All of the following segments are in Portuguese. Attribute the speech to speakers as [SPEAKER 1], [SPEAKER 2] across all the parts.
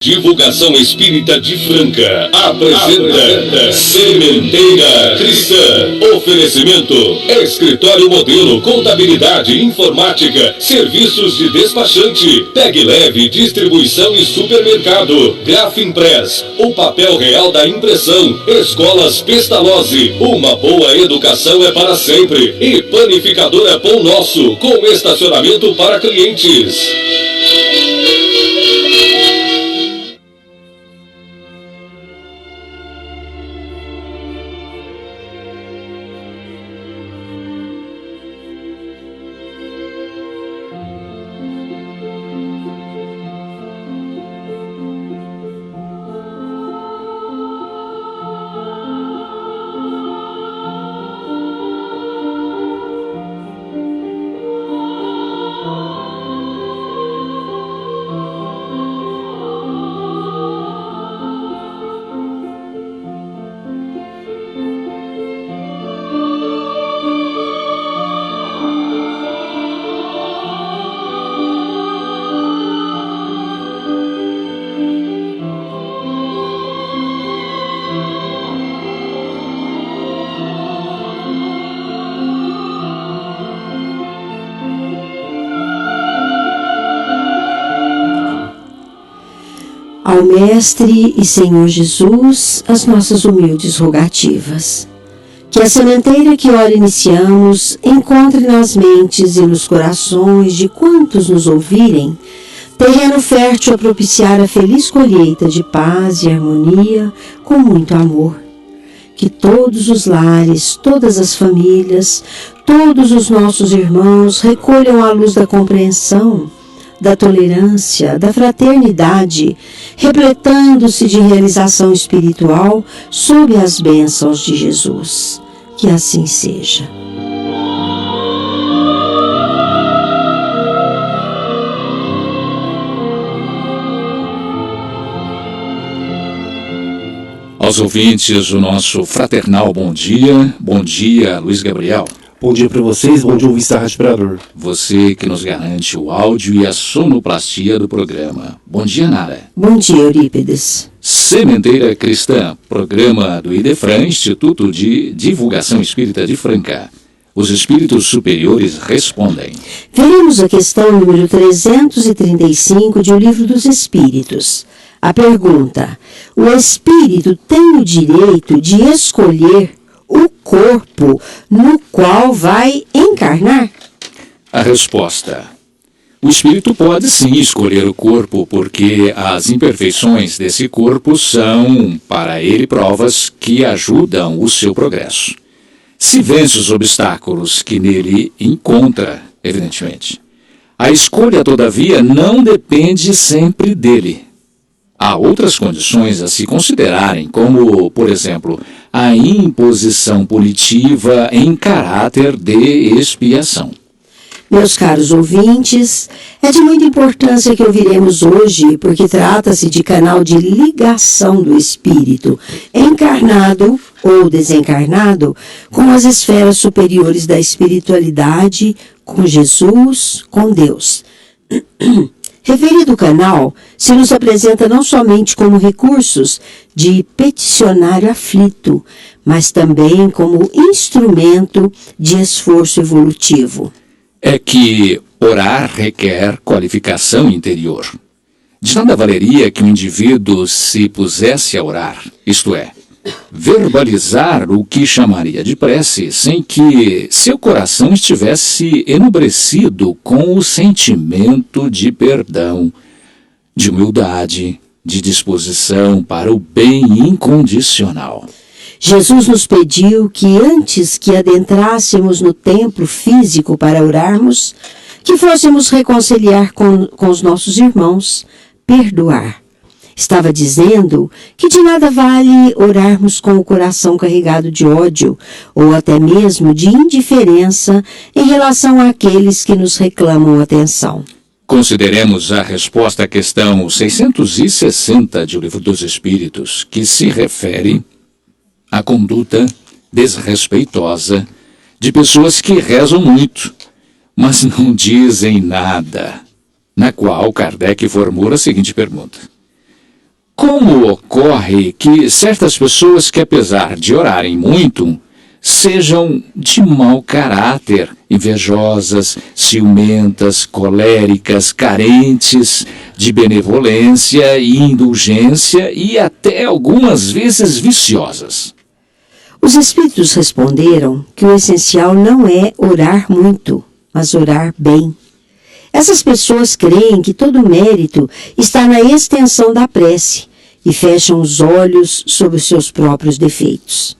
[SPEAKER 1] Divulgação Espírita de Franca apresenta Sementeira Cristã. Oferecimento: Escritório Modelo, Contabilidade, Informática, Serviços de Despachante, Tag Leve, Distribuição e Supermercado, Grafimpress, o papel real da impressão, Escolas Pestalozzi, uma boa educação é para sempre, e Panificadora Pão Nosso, com estacionamento para clientes.
[SPEAKER 2] Ao Mestre e Senhor Jesus, as nossas humildes rogativas. Que a sementeira que ora iniciamos encontre nas mentes e nos corações de quantos nos ouvirem terreno fértil a propiciar a feliz colheita de paz e harmonia com muito amor. Que todos os lares, todas as famílias, todos os nossos irmãos recolham a luz da compreensão, da tolerância, da fraternidade, repletando-se de realização espiritual sob as bênçãos de Jesus. Que assim seja.
[SPEAKER 3] Aos ouvintes, o nosso fraternal bom dia. Bom dia, Luiz Gabriel.
[SPEAKER 4] Bom dia para vocês, bom dia ouvir Star Respirador.
[SPEAKER 3] Você que nos garante o áudio e a sonoplastia do programa. Bom dia, Nara.
[SPEAKER 2] Bom dia, Eurípides.
[SPEAKER 3] Sementeira Cristã, programa do IDEFRAN, Instituto de Divulgação Espírita de Franca. Os espíritos superiores respondem.
[SPEAKER 2] Veremos a questão número 335 de O Livro dos Espíritos. A pergunta: o espírito tem o direito de escolher o corpo no qual vai encarnar?
[SPEAKER 3] A resposta: o espírito pode sim escolher o corpo, porque as imperfeições desse corpo são, para ele, provas que ajudam o seu progresso. Se vence os obstáculos que nele encontra, evidentemente. A escolha, todavia, não depende sempre dele. Há outras condições a se considerarem, como, por exemplo, a imposição punitiva em caráter de expiação.
[SPEAKER 2] Meus caros ouvintes, é de muita importância que ouviremos hoje, porque trata-se de canal de ligação do espírito, encarnado ou desencarnado, com as esferas superiores da espiritualidade, com Jesus, com Deus. Referido canal se nos apresenta não somente como recursos de peticionário aflito, mas também como instrumento de esforço evolutivo.
[SPEAKER 3] É que orar requer qualificação interior. De nada valeria que o indivíduo se pusesse a orar, isto é, verbalizar o que chamaria de prece, sem que seu coração estivesse enubrecido com o sentimento de perdão, de humildade, de disposição para o bem incondicional.
[SPEAKER 2] Jesus nos pediu que antes que adentrássemos no templo físico para orarmos, que fôssemos reconciliar com os nossos irmãos, perdoar. Estava dizendo que de nada vale orarmos com o coração carregado de ódio ou até mesmo de indiferença em relação àqueles que nos reclamam atenção.
[SPEAKER 3] Consideremos a resposta à questão 660 de O Livro dos Espíritos, que se refere à conduta desrespeitosa de pessoas que rezam muito, mas não dizem nada, na qual Kardec formula a seguinte pergunta: ocorre que certas pessoas que, apesar de orarem muito, sejam de mau caráter, invejosas, ciumentas, coléricas, carentes de benevolência e indulgência e até algumas vezes viciosas.
[SPEAKER 2] Os espíritos responderam que o essencial não é orar muito, mas orar bem. Essas pessoas creem que todo mérito está na extensão da prece e fecham os olhos sobre os seus próprios defeitos.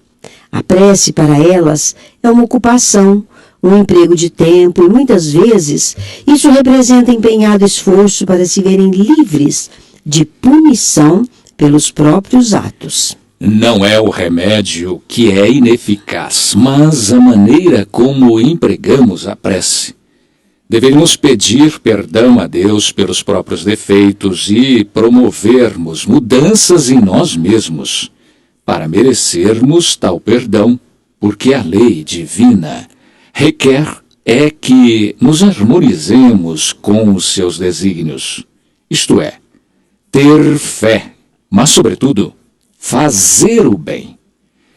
[SPEAKER 2] A prece para elas é uma ocupação, um emprego de tempo e muitas vezes isso representa empenhado esforço para se verem livres de punição pelos próprios atos.
[SPEAKER 3] Não é o remédio que é ineficaz, mas a maneira como empregamos a prece. Deveríamos pedir perdão a Deus pelos próprios defeitos e promovermos mudanças em nós mesmos, para merecermos tal perdão, porque a lei divina requer que nos harmonizemos com os seus desígnios, isto é, ter fé, mas, sobretudo, fazer o bem.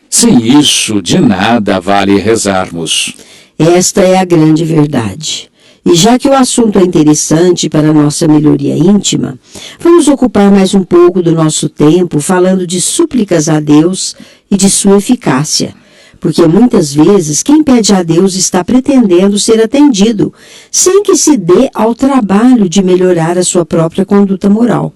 [SPEAKER 3] Sem isso, de nada vale rezarmos.
[SPEAKER 2] Esta é a grande verdade. E já que o assunto é interessante para a nossa melhoria íntima, vamos ocupar mais um pouco do nosso tempo falando de súplicas a Deus e de sua eficácia. Porque muitas vezes quem pede a Deus está pretendendo ser atendido, sem que se dê ao trabalho de melhorar a sua própria conduta moral.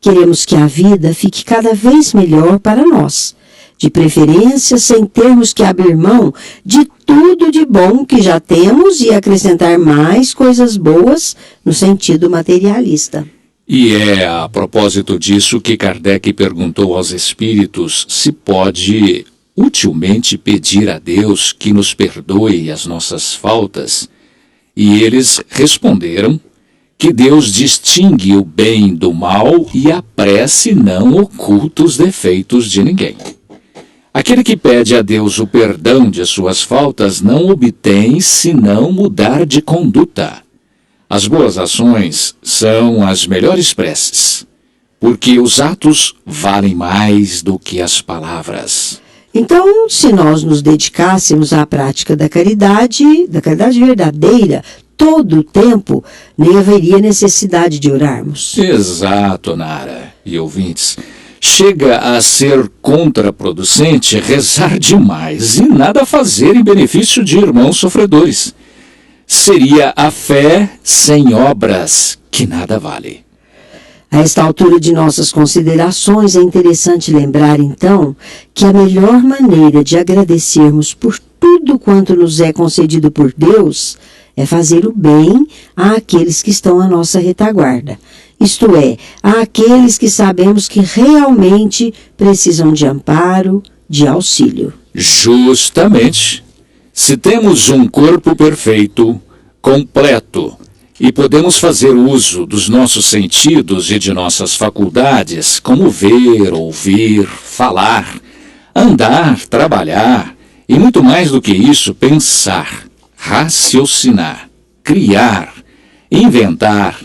[SPEAKER 2] Queremos que a vida fique cada vez melhor para nós, de preferência sem termos que abrir mão de tudo de bom que já temos e acrescentar mais coisas boas no sentido materialista.
[SPEAKER 3] E é a propósito disso que Kardec perguntou aos espíritos se pode utilmente pedir a Deus que nos perdoe as nossas faltas. E eles responderam que Deus distingue o bem do mal e a prece não oculta os defeitos de ninguém. Aquele que pede a Deus o perdão de suas faltas não obtém senão mudar de conduta. As boas ações são as melhores preces, porque os atos valem mais do que as palavras.
[SPEAKER 2] Então, se nós nos dedicássemos à prática da caridade verdadeira, todo o tempo, nem haveria necessidade de orarmos.
[SPEAKER 3] Exato, Nara e ouvintes. Chega a ser contraproducente rezar demais e nada fazer em benefício de irmãos sofredores. Seria a fé sem obras, que nada vale.
[SPEAKER 2] A esta altura de nossas considerações, é interessante lembrar, então, que a melhor maneira de agradecermos por tudo quanto nos é concedido por Deus é fazer o bem àqueles que estão à nossa retaguarda. Isto é, àqueles que sabemos que realmente precisam de amparo, de auxílio.
[SPEAKER 3] Justamente. Se temos um corpo perfeito, completo, e podemos fazer uso dos nossos sentidos e de nossas faculdades, como ver, ouvir, falar, andar, trabalhar, e muito mais do que isso, pensar, raciocinar, criar, inventar,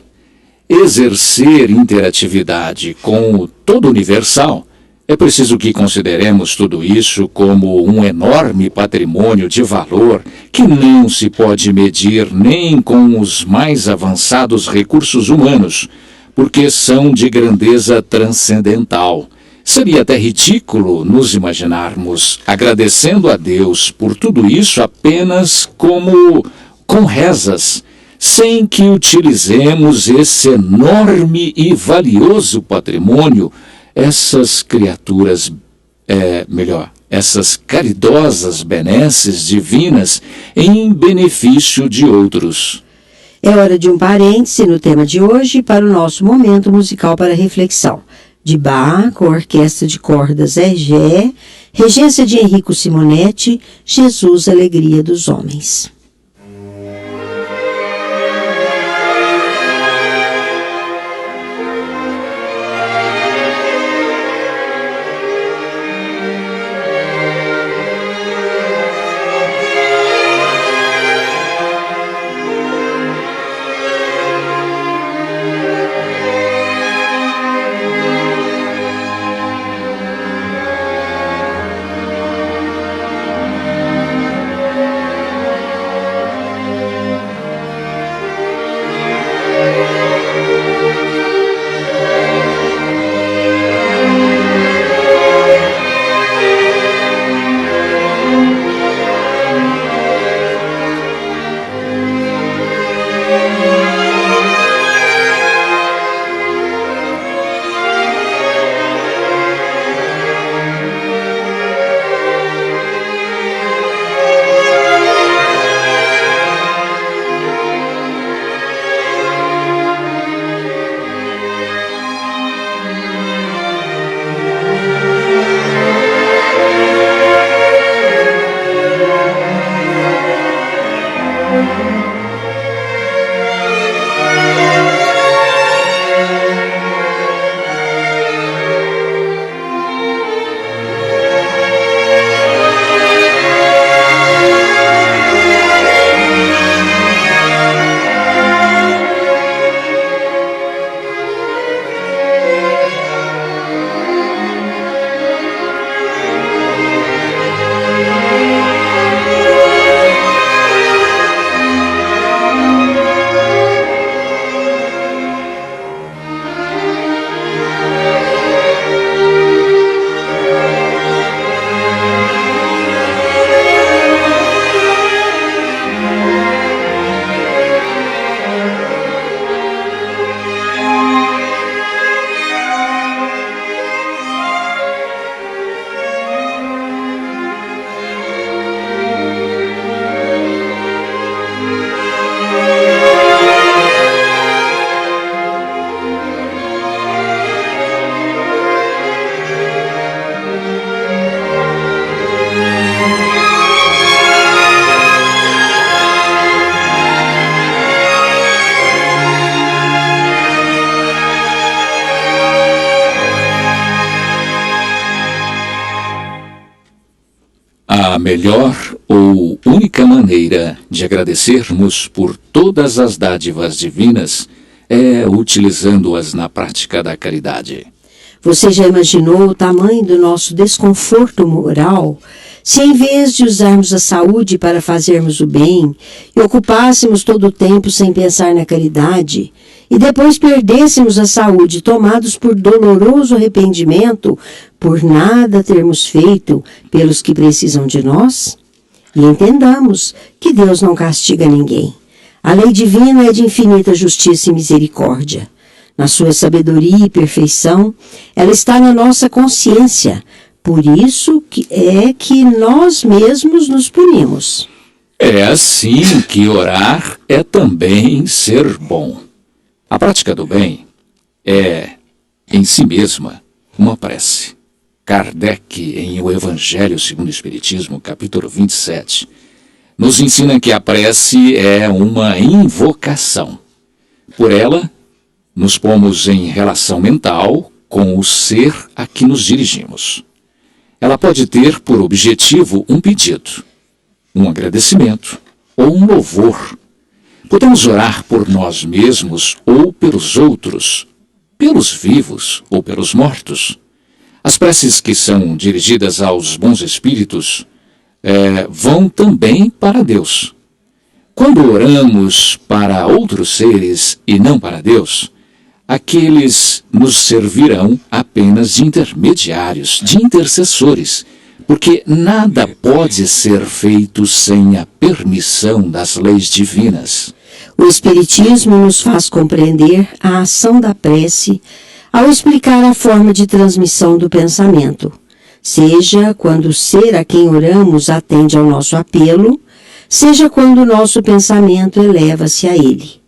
[SPEAKER 3] exercer interatividade com o todo universal, é preciso que consideremos tudo isso como um enorme patrimônio de valor que não se pode medir nem com os mais avançados recursos humanos, porque são de grandeza transcendental. Seria até ridículo nos imaginarmos agradecendo a Deus por tudo isso apenas com rezas, sem que utilizemos esse enorme e valioso patrimônio, essas criaturas, essas caridosas benesses divinas em benefício de outros.
[SPEAKER 2] É hora de um parêntese no tema de hoje para o nosso momento musical para reflexão. De Bach, com a Orquestra de Cordas RGE, regência de Enrico Simonetti, Jesus, Alegria dos Homens.
[SPEAKER 3] A melhor ou única maneira de agradecermos por todas as dádivas divinas é utilizando-as na prática da caridade.
[SPEAKER 2] Você já imaginou o tamanho do nosso desconforto moral se, em vez de usarmos a saúde para fazermos o bem e ocupássemos todo o tempo sem pensar na caridade, e depois perdêssemos a saúde tomados por doloroso arrependimento por nada termos feito pelos que precisam de nós? E entendamos que Deus não castiga ninguém. A lei divina é de infinita justiça e misericórdia. Na sua sabedoria e perfeição, ela está na nossa consciência. Por isso que nós mesmos nos punimos.
[SPEAKER 3] É assim que orar é também ser bom. A prática do bem é, em si mesma, uma prece. Kardec, em O Evangelho segundo o Espiritismo, capítulo 27, nos ensina que a prece é uma invocação. Por ela, nos pomos em relação mental com o ser a que nos dirigimos. Ela pode ter por objetivo um pedido, um agradecimento ou um louvor. Podemos orar por nós mesmos ou pelos outros, pelos vivos ou pelos mortos. As preces que são dirigidas aos bons espíritos vão também para Deus. Quando oramos para outros seres e não para Deus, aqueles nos servirão apenas de intermediários, de intercessores, porque nada pode ser feito sem a permissão das leis divinas.
[SPEAKER 2] O Espiritismo nos faz compreender a ação da prece ao explicar a forma de transmissão do pensamento, seja quando o ser a quem oramos atende ao nosso apelo, seja quando o nosso pensamento eleva-se a ele.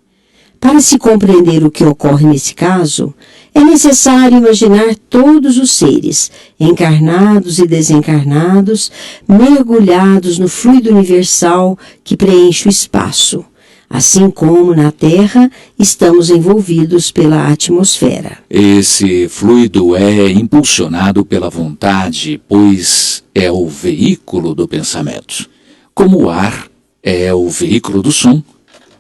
[SPEAKER 2] Para se compreender o que ocorre nesse caso, é necessário imaginar todos os seres, encarnados e desencarnados, mergulhados no fluido universal que preenche o espaço, assim como na Terra estamos envolvidos pela atmosfera.
[SPEAKER 3] Esse fluido é impulsionado pela vontade, pois é o veículo do pensamento, como o ar é o veículo do som,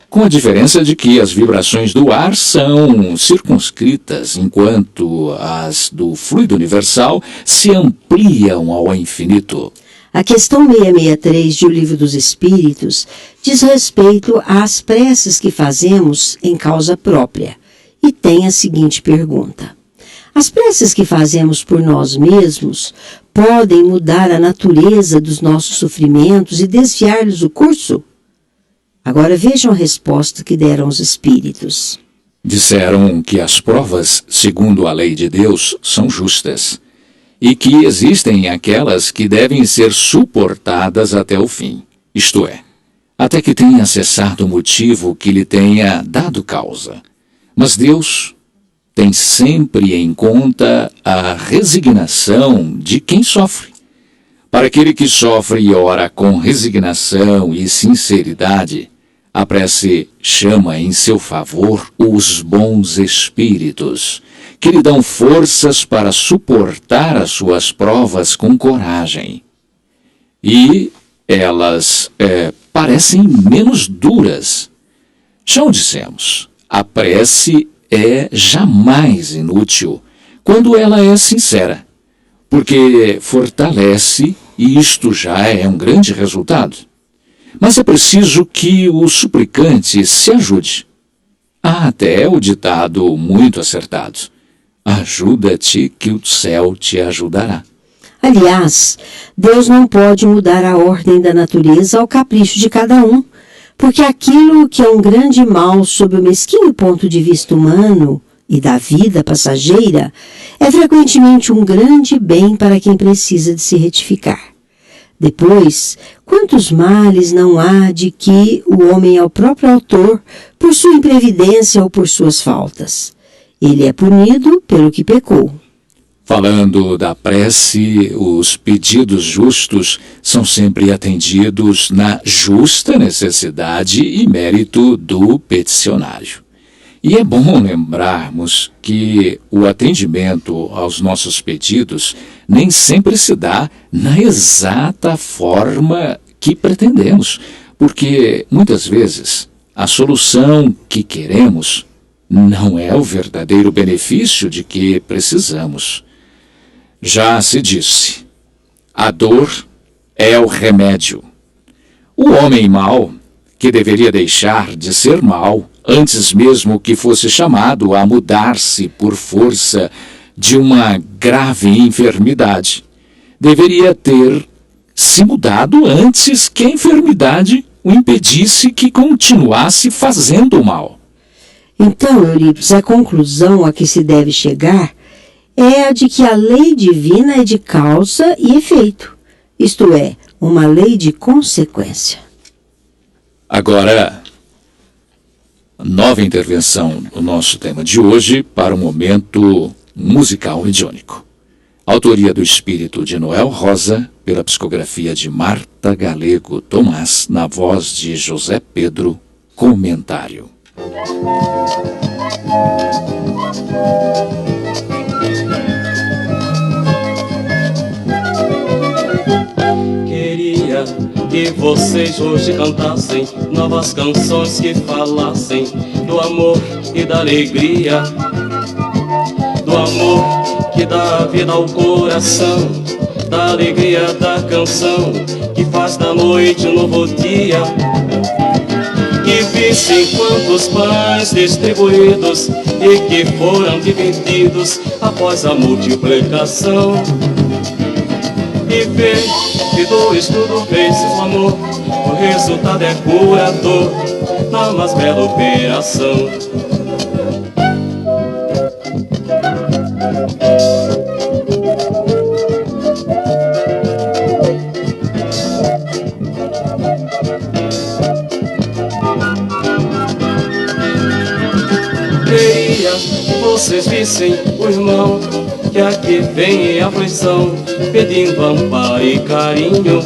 [SPEAKER 3] com a diferença de que as vibrações do ar são circunscritas, enquanto as do fluido universal se ampliam ao infinito.
[SPEAKER 2] A questão 663 de O Livro dos Espíritos diz respeito às preces que fazemos em causa própria e tem a seguinte pergunta: as preces que fazemos por nós mesmos podem mudar a natureza dos nossos sofrimentos e desviar-lhes o curso? Agora vejam a resposta que deram os espíritos.
[SPEAKER 3] Disseram que as provas, segundo a lei de Deus, são justas, e que existem aquelas que devem ser suportadas até o fim, isto é, até que tenha cessado o motivo que lhe tenha dado causa. Mas Deus tem sempre em conta a resignação de quem sofre. Para aquele que sofre e ora com resignação e sinceridade, a prece chama em seu favor os bons espíritos, que lhe dão forças para suportar as suas provas com coragem. E elas parecem menos duras. Já o dissemos, a prece é jamais inútil quando ela é sincera, porque fortalece e isto já é um grande resultado. Mas é preciso que o suplicante se ajude. Há até o ditado muito acertado: ajuda-te que o céu te ajudará.
[SPEAKER 2] Aliás, Deus não pode mudar a ordem da natureza ao capricho de cada um, porque aquilo que é um grande mal sob o mesquinho ponto de vista humano e da vida passageira é frequentemente um grande bem para quem precisa de se retificar. Depois, quantos males não há de que o homem é o próprio autor por sua imprevidência ou por suas faltas? Ele é punido pelo que pecou.
[SPEAKER 3] Falando da prece, os pedidos justos são sempre atendidos na justa necessidade e mérito do peticionário. E é bom lembrarmos que o atendimento aos nossos pedidos nem sempre se dá na exata forma que pretendemos, porque muitas vezes a solução que queremos não é o verdadeiro benefício de que precisamos. Já se disse, a dor é o remédio. O homem mau, que deveria deixar de ser mau, antes mesmo que fosse chamado a mudar-se por força de uma grave enfermidade, deveria ter se mudado antes que a enfermidade o impedisse que continuasse fazendo o mal.
[SPEAKER 2] Então, Eurípides, a conclusão a que se deve chegar é a de que a lei divina é de causa e efeito, isto é, uma lei de consequência.
[SPEAKER 3] Agora, nova intervenção no nosso tema de hoje para o momento musical mediúnico. Autoria do Espírito de Noel Rosa, pela psicografia de Marta Galego Tomás, na voz de José Pedro, comentário.
[SPEAKER 5] Queria que vocês hoje cantassem novas canções que falassem do amor e da alegria, do amor que dá vida ao coração, da alegria da canção que faz da noite um novo dia. Que vissem quantos pães distribuídos e que foram divididos após a multiplicação. E ver que do estudo vezes o amor, o resultado é curador na mais bela operação. Queria que vocês vissem o irmão que aqui vem em aflição, pedindo amparo e carinho.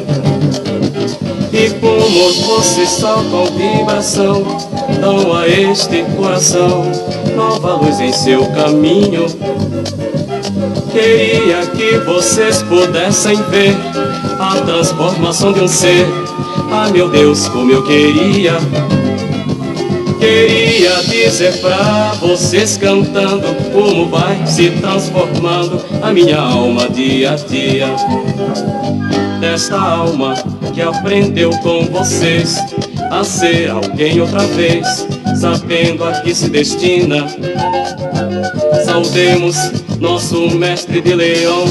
[SPEAKER 5] E como vocês tocam vibração, dão a este coração nova luz em seu caminho. Queria que vocês pudessem ver a transformação de um ser. Ah, meu Deus, como eu queria. Queria dizer pra vocês cantando como vai se transformando a minha alma dia a dia. Desta alma que aprendeu com vocês a ser alguém outra vez, sabendo a que se destina. Saudemos nosso mestre de Leão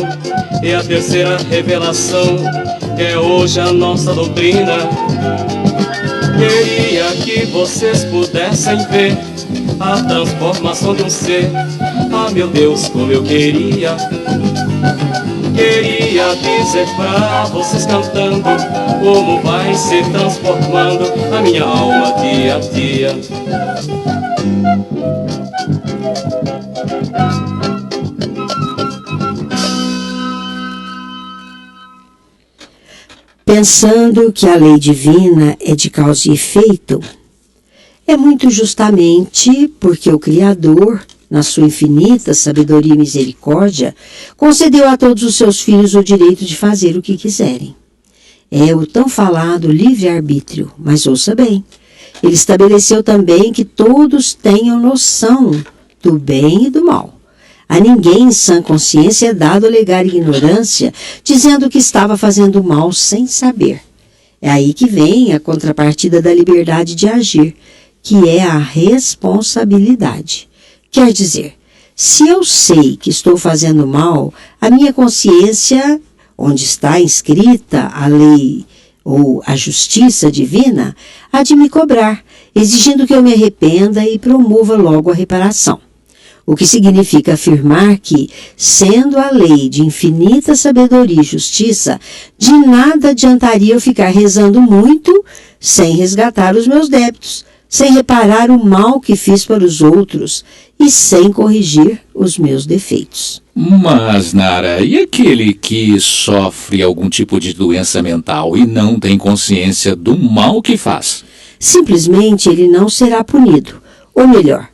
[SPEAKER 5] e a terceira revelação, que é hoje a nossa doutrina. Queria que vocês pudessem ver a transformação de um ser. Ah, meu Deus, como eu queria. Queria dizer pra vocês cantando como vai se transformando a minha alma dia a dia.
[SPEAKER 2] Pensando que a lei divina é de causa e efeito, é muito justamente porque o Criador, na sua infinita sabedoria e misericórdia, concedeu a todos os seus filhos o direito de fazer o que quiserem. É o tão falado livre-arbítrio, mas ouça bem, ele estabeleceu também que todos tenham noção do bem e do mal. A ninguém em sã consciência é dado alegar ignorância, dizendo que estava fazendo mal sem saber. É aí que vem a contrapartida da liberdade de agir, que é a responsabilidade. Quer dizer, se eu sei que estou fazendo mal, a minha consciência, onde está inscrita a lei ou a justiça divina, há de me cobrar, exigindo que eu me arrependa e promova logo a reparação. O que significa afirmar que, sendo a lei de infinita sabedoria e justiça, de nada adiantaria eu ficar rezando muito sem resgatar os meus débitos, sem reparar o mal que fiz para os outros e sem corrigir os meus defeitos.
[SPEAKER 3] Mas, Nara, e aquele que sofre algum tipo de doença mental e não tem consciência do mal que faz?
[SPEAKER 2] Simplesmente ele não será punido, ou melhor,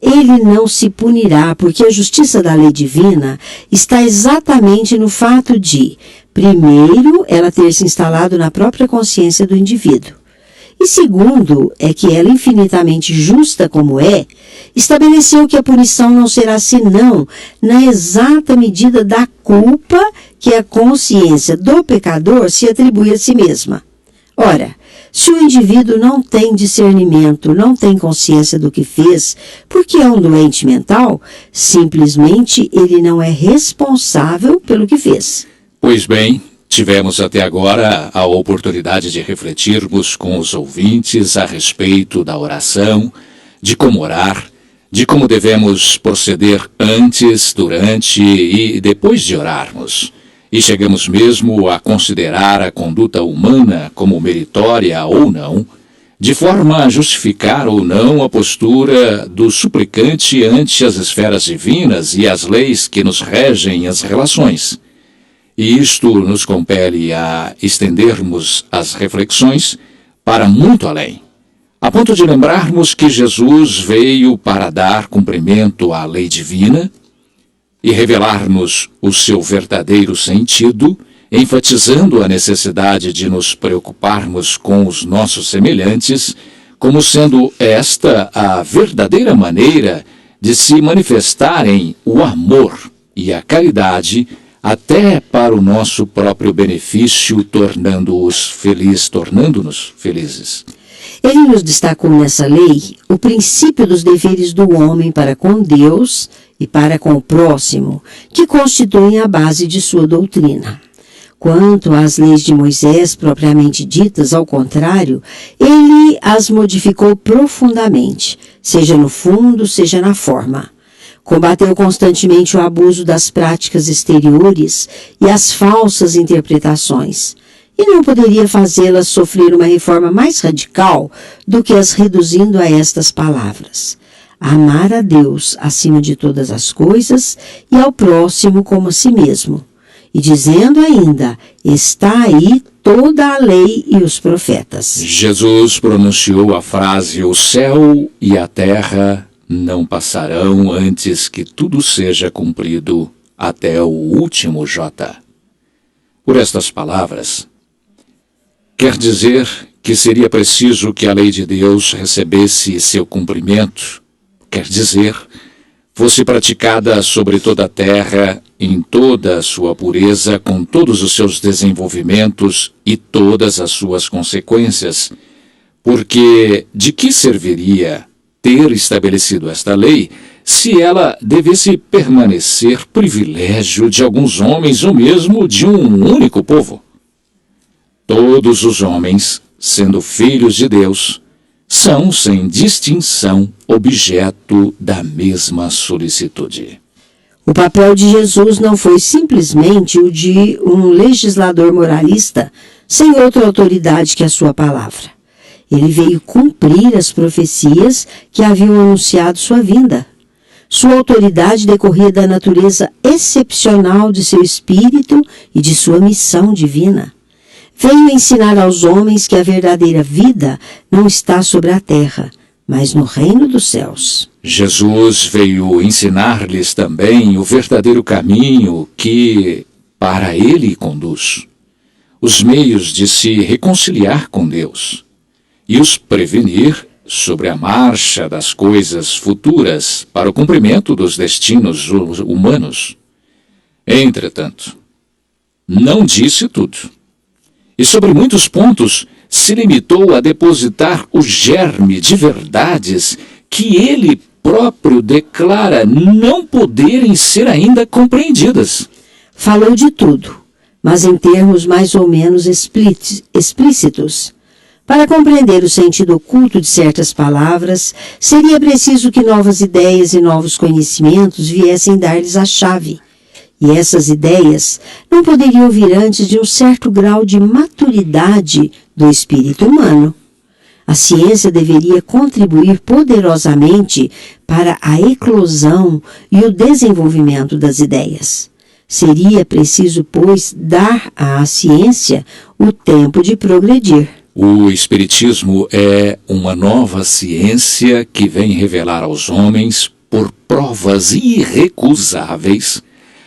[SPEAKER 2] ele não se punirá, porque a justiça da lei divina está exatamente no fato de, primeiro, ela ter se instalado na própria consciência do indivíduo. E segundo, é que ela, infinitamente justa como é, estabeleceu que a punição não será senão na exata medida da culpa que a consciência do pecador se atribui a si mesma. Ora, se o indivíduo não tem discernimento, não tem consciência do que fez, porque é um doente mental, simplesmente ele não é responsável pelo que fez.
[SPEAKER 3] Pois bem, tivemos até agora a oportunidade de refletirmos com os ouvintes a respeito da oração, de como orar, de como devemos proceder antes, durante e depois de orarmos. E chegamos mesmo a considerar a conduta humana como meritória ou não, de forma a justificar ou não a postura do suplicante ante as esferas divinas e as leis que nos regem as relações. E isto nos compele a estendermos as reflexões para muito além, a ponto de lembrarmos que Jesus veio para dar cumprimento à lei divina e revelar-nos o seu verdadeiro sentido, enfatizando a necessidade de nos preocuparmos com os nossos semelhantes, como sendo esta a verdadeira maneira de se manifestarem o amor e a caridade até para o nosso próprio benefício, tornando-nos felizes.
[SPEAKER 2] Ele nos destacou nessa lei o princípio dos deveres do homem para com Deus e para com o próximo, que constituem a base de sua doutrina. Quanto às leis de Moisés propriamente ditas, ao contrário, ele as modificou profundamente, seja no fundo, seja na forma. Combateu constantemente o abuso das práticas exteriores e as falsas interpretações, e não poderia fazê-las sofrer uma reforma mais radical do que as reduzindo a estas palavras: amar a Deus acima de todas as coisas e ao próximo como a si mesmo. E dizendo ainda, está aí toda a lei e os profetas.
[SPEAKER 3] Jesus pronunciou a frase: o céu e a terra não passarão antes que tudo seja cumprido até o último J. Por estas palavras, quer dizer que seria preciso que a lei de Deus recebesse seu cumprimento, quer dizer, fosse praticada sobre toda a terra, em toda a sua pureza, com todos os seus desenvolvimentos e todas as suas consequências, porque de que serviria ter estabelecido esta lei se ela devesse permanecer privilégio de alguns homens ou mesmo de um único povo? Todos os homens, sendo filhos de Deus, são, sem distinção, objeto da mesma solicitude.
[SPEAKER 2] O papel de Jesus não foi simplesmente o de um legislador moralista sem outra autoridade que a sua palavra. Ele veio cumprir as profecias que haviam anunciado sua vinda. Sua autoridade decorria da natureza excepcional de seu espírito e de sua missão divina. Veio ensinar aos homens que a verdadeira vida não está sobre a terra, mas no reino dos céus.
[SPEAKER 3] Jesus veio ensinar-lhes também o verdadeiro caminho que para ele conduz, os meios de se reconciliar com Deus e os prevenir sobre a marcha das coisas futuras para o cumprimento dos destinos humanos. Entretanto, não disse tudo. E sobre muitos pontos se limitou a depositar o germe de verdades que ele próprio declara não poderem ser ainda compreendidas.
[SPEAKER 2] Falou de tudo, mas em termos mais ou menos explícitos. Para compreender o sentido oculto de certas palavras, seria preciso que novas ideias e novos conhecimentos viessem dar-lhes a chave. E essas ideias não poderiam vir antes de um certo grau de maturidade do espírito humano. A ciência deveria contribuir poderosamente para a eclosão e o desenvolvimento das ideias. Seria preciso, pois, dar à ciência o tempo de progredir.
[SPEAKER 3] O Espiritismo é uma nova ciência que vem revelar aos homens, por provas irrecusáveis,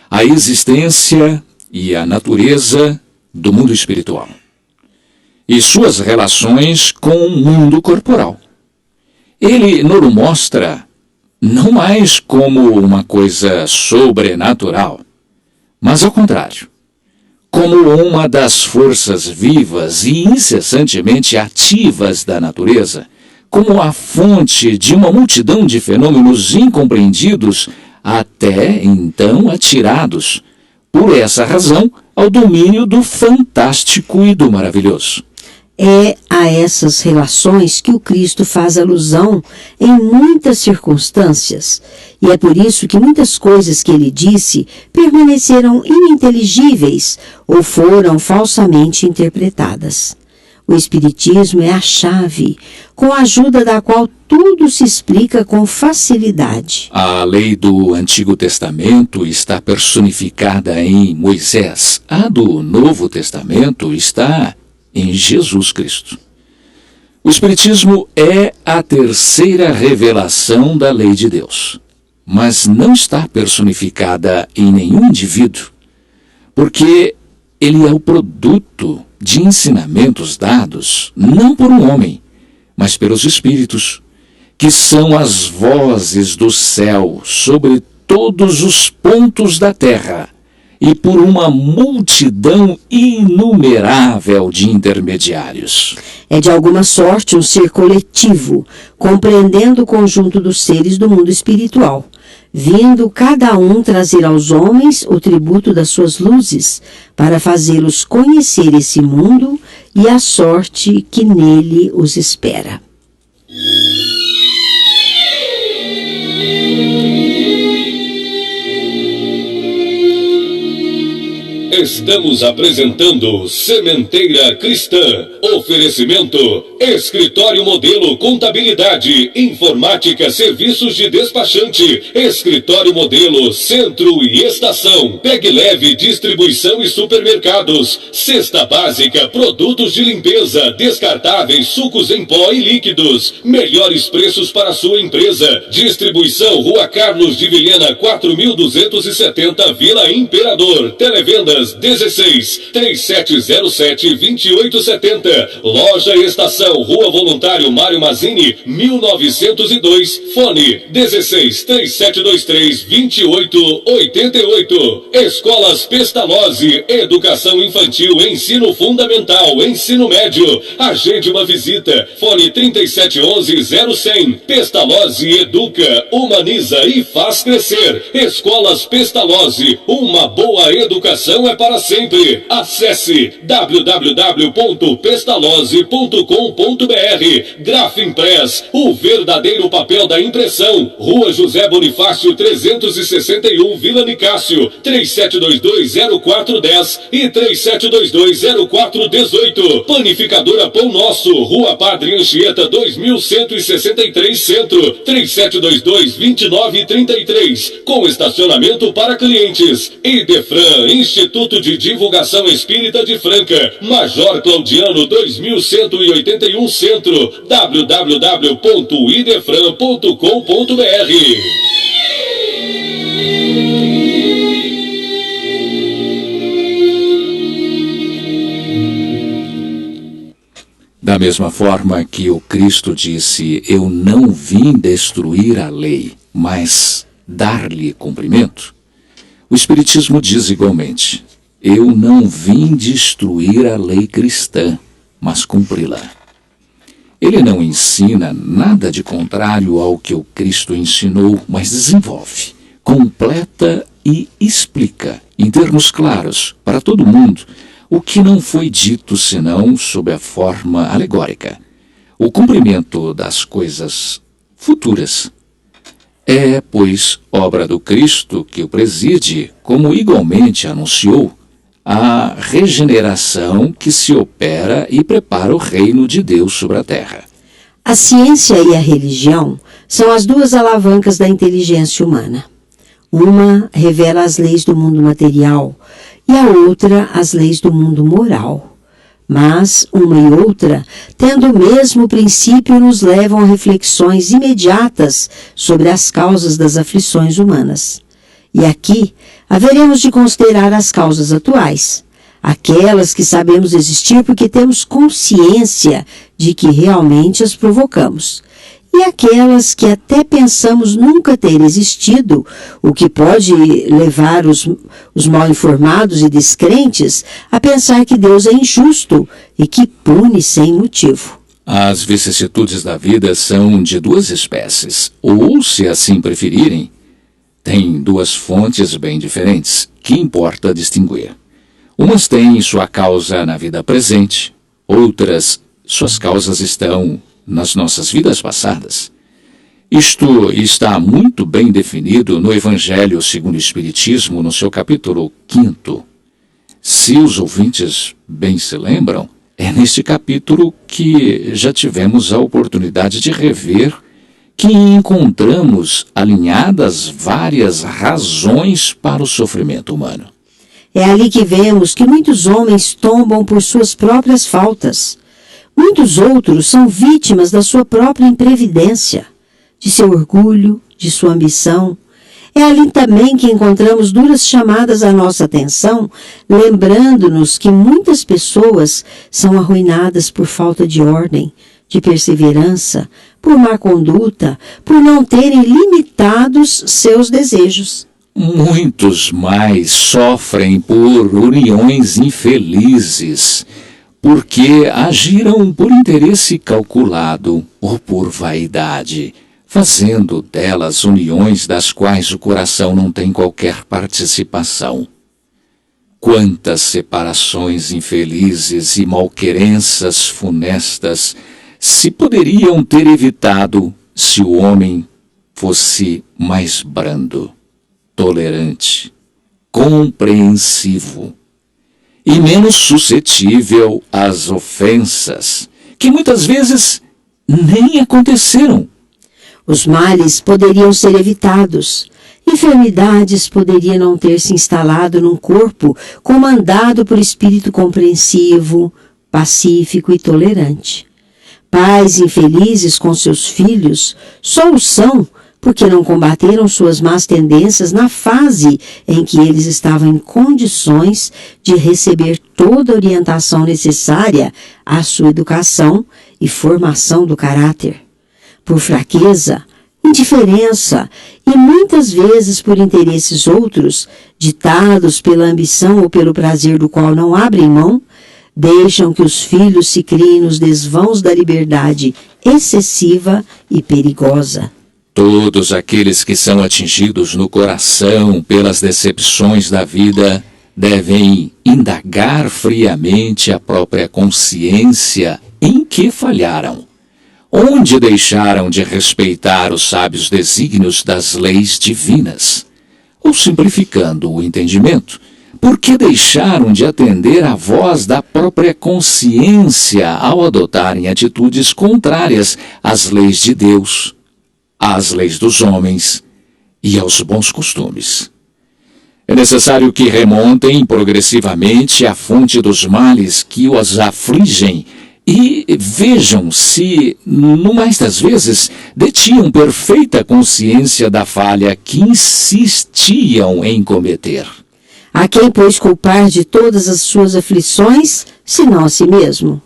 [SPEAKER 3] a existência e a natureza do mundo espiritual e suas relações com o mundo corporal. Ele nos mostra não mais como uma coisa sobrenatural, mas ao contrário, como uma das forças vivas e incessantemente ativas da natureza, como a fonte de uma multidão de fenômenos incompreendidos, até então atirados, por essa razão, ao domínio do fantástico e do maravilhoso.
[SPEAKER 2] É a essas relações que o Cristo faz alusão em muitas circunstâncias, e é por isso que muitas coisas que ele disse permaneceram ininteligíveis ou foram falsamente interpretadas. O Espiritismo é a chave, com a ajuda da qual tudo se explica com facilidade.
[SPEAKER 3] A lei do Antigo Testamento está personificada em Moisés. A do Novo Testamento está em Jesus Cristo. O Espiritismo é a terceira revelação da lei de Deus, mas não está personificada em nenhum indivíduo, porque ele é o produto de ensinamentos dados não por um homem, mas pelos Espíritos, que são as vozes do céu sobre todos os pontos da terra, e por uma multidão inumerável de intermediários.
[SPEAKER 2] É de alguma sorte um ser coletivo, compreendendo o conjunto dos seres do mundo espiritual, vindo cada um trazer aos homens o tributo das suas luzes, para fazê-los conhecer esse mundo e a sorte que nele os espera.
[SPEAKER 1] Estamos apresentando Sementeira Cristã. Oferecimento: Escritório Modelo Contabilidade, Informática, Serviços de Despachante, Escritório Modelo Centro e Estação, Pegue Leve Distribuição e Supermercados, Cesta Básica, Produtos de Limpeza, Descartáveis, Sucos em Pó e Líquidos, melhores preços para sua empresa. Distribuição Rua Carlos de Vilhena 4270, Vila Imperador. Televendas 16 3707 2870. Loja Estação, Rua Voluntário Mário Mazzini 1902. Fone 16 3723 2888. Escolas Pestalozzi, Educação Infantil, Ensino Fundamental, Ensino Médio. Agende uma visita. Fone 3711-0100. Pestalozzi educa, humaniza e faz crescer. Escolas Pestalozzi, uma boa educação é para sempre. Acesse www.pestalozzi.com.br. Grafimpress, o verdadeiro papel da impressão. Rua José Bonifácio 361, Vila Nicásio, 3722-0410 e 3722-0418. Panificadora Pão Nosso, Rua Padre Anchieta 2163 Centro, 3722-2933, com estacionamento para clientes. Idefran, Instituto de Divulgação Espírita de Franca, Major Claudiano 2181 Centro, www.idefran.com.br.
[SPEAKER 3] Da mesma forma que o Cristo disse: eu não vim destruir a lei, mas dar-lhe cumprimento, o Espiritismo diz igualmente: eu não vim destruir a lei cristã, mas cumpri-la. Ele não ensina nada de contrário ao que o Cristo ensinou, mas desenvolve, completa e explica, em termos claros, para todo mundo, o que não foi dito senão sob a forma alegórica. O cumprimento das coisas futuras é, pois, obra do Cristo que o preside, como igualmente anunciou, a regeneração que se opera e prepara o reino de Deus sobre a terra.
[SPEAKER 2] A ciência e a religião são as duas alavancas da inteligência humana. Uma revela as leis do mundo material e a outra as leis do mundo moral. Mas uma e outra, tendo o mesmo princípio, nos levam a reflexões imediatas sobre as causas das aflições humanas. E aqui haveremos de considerar as causas atuais, aquelas que sabemos existir porque temos consciência de que realmente as provocamos, e aquelas que até pensamos nunca ter existido, o que pode levar os mal informados e descrentes a pensar que Deus é injusto e que pune sem motivo.
[SPEAKER 3] As vicissitudes da vida são de duas espécies, ou, se assim preferirem, têm duas fontes bem diferentes, que importa distinguir. Umas têm sua causa na vida presente, outras, suas causas estão nas nossas vidas passadas. Isto está muito bem definido no Evangelho segundo o Espiritismo, no seu capítulo 5. Se os ouvintes bem se lembram, é neste capítulo que já tivemos a oportunidade de rever que encontramos alinhadas várias razões para o sofrimento humano.
[SPEAKER 2] É ali que vemos que muitos homens tombam por suas próprias faltas. Muitos outros são vítimas da sua própria imprevidência, de seu orgulho, de sua ambição. É ali também que encontramos duras chamadas à nossa atenção, lembrando-nos que muitas pessoas são arruinadas por falta de ordem, de perseverança, por má conduta, por não terem limitados seus desejos.
[SPEAKER 3] Muitos mais sofrem por uniões infelizes, porque agiram por interesse calculado ou por vaidade, fazendo delas uniões das quais o coração não tem qualquer participação. Quantas separações infelizes e malquerenças funestas se poderiam ter evitado se o homem fosse mais brando, tolerante, compreensivo e menos suscetível às ofensas, que muitas vezes nem aconteceram.
[SPEAKER 2] Os males poderiam ser evitados. Enfermidades poderiam não ter se instalado num corpo comandado por espírito compreensivo, pacífico e tolerante. Pais infelizes com seus filhos só o são porque não combateram suas más tendências na fase em que eles estavam em condições de receber toda a orientação necessária à sua educação e formação do caráter. Por fraqueza, indiferença e muitas vezes por interesses outros, ditados pela ambição ou pelo prazer do qual não abrem mão, deixam que os filhos se criem nos desvãos da liberdade excessiva e perigosa.
[SPEAKER 3] Todos aqueles que são atingidos no coração pelas decepções da vida devem indagar friamente a própria consciência em que falharam, onde deixaram de respeitar os sábios desígnios das leis divinas, ou simplificando o entendimento, porque deixaram de atender à voz da própria consciência ao adotarem atitudes contrárias às leis de Deus, às leis dos homens e aos bons costumes. É necessário que remontem progressivamente à fonte dos males que os afligem e vejam se, no mais das vezes, detinham perfeita consciência da falha que insistiam em cometer.
[SPEAKER 2] A quem, pois, culpar de todas as suas aflições, senão a si mesmo?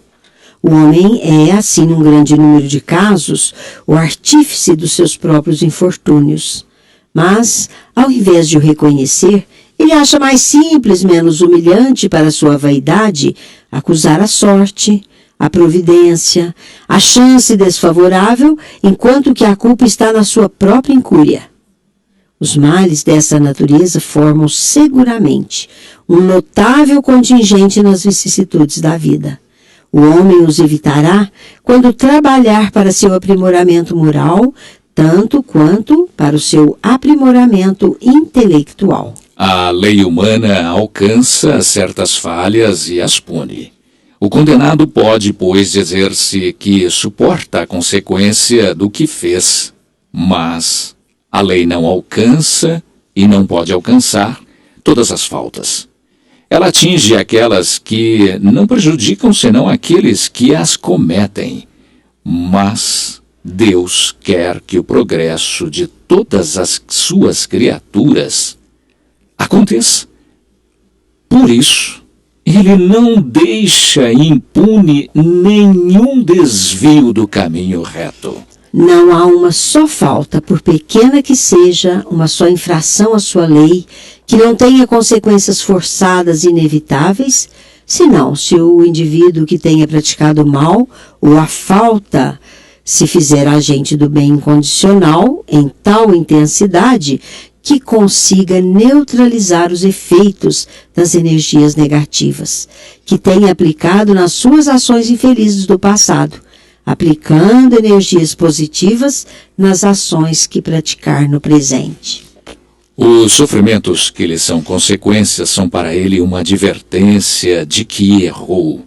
[SPEAKER 2] O homem é, assim, num grande número de casos, o artífice dos seus próprios infortúnios. Mas, ao invés de o reconhecer, ele acha mais simples, menos humilhante para sua vaidade, acusar a sorte, a providência, a chance desfavorável, enquanto que a culpa está na sua própria incúria. Os males dessa natureza formam seguramente um notável contingente nas vicissitudes da vida. O homem os evitará quando trabalhar para seu aprimoramento moral, tanto quanto para o seu aprimoramento intelectual.
[SPEAKER 3] A lei humana alcança certas falhas e as pune. O condenado pode, pois, dizer-se que suporta a consequência do que fez, mas a lei não alcança e não pode alcançar todas as faltas. Ela atinge aquelas que não prejudicam senão aqueles que as cometem. Mas Deus quer que o progresso de todas as suas criaturas aconteça. Por isso, Ele não deixa impune nenhum desvio do caminho reto.
[SPEAKER 2] Não há uma só falta, por pequena que seja, uma só infração à sua lei, que não tenha consequências forçadas e inevitáveis, senão se o indivíduo que tenha praticado o mal ou a falta se fizer agente do bem incondicional em tal intensidade que consiga neutralizar os efeitos das energias negativas, que tenha aplicado nas suas ações infelizes do passado, aplicando energias positivas nas ações que praticar no presente.
[SPEAKER 3] Os sofrimentos que lhe são consequências são para ele uma advertência de que errou.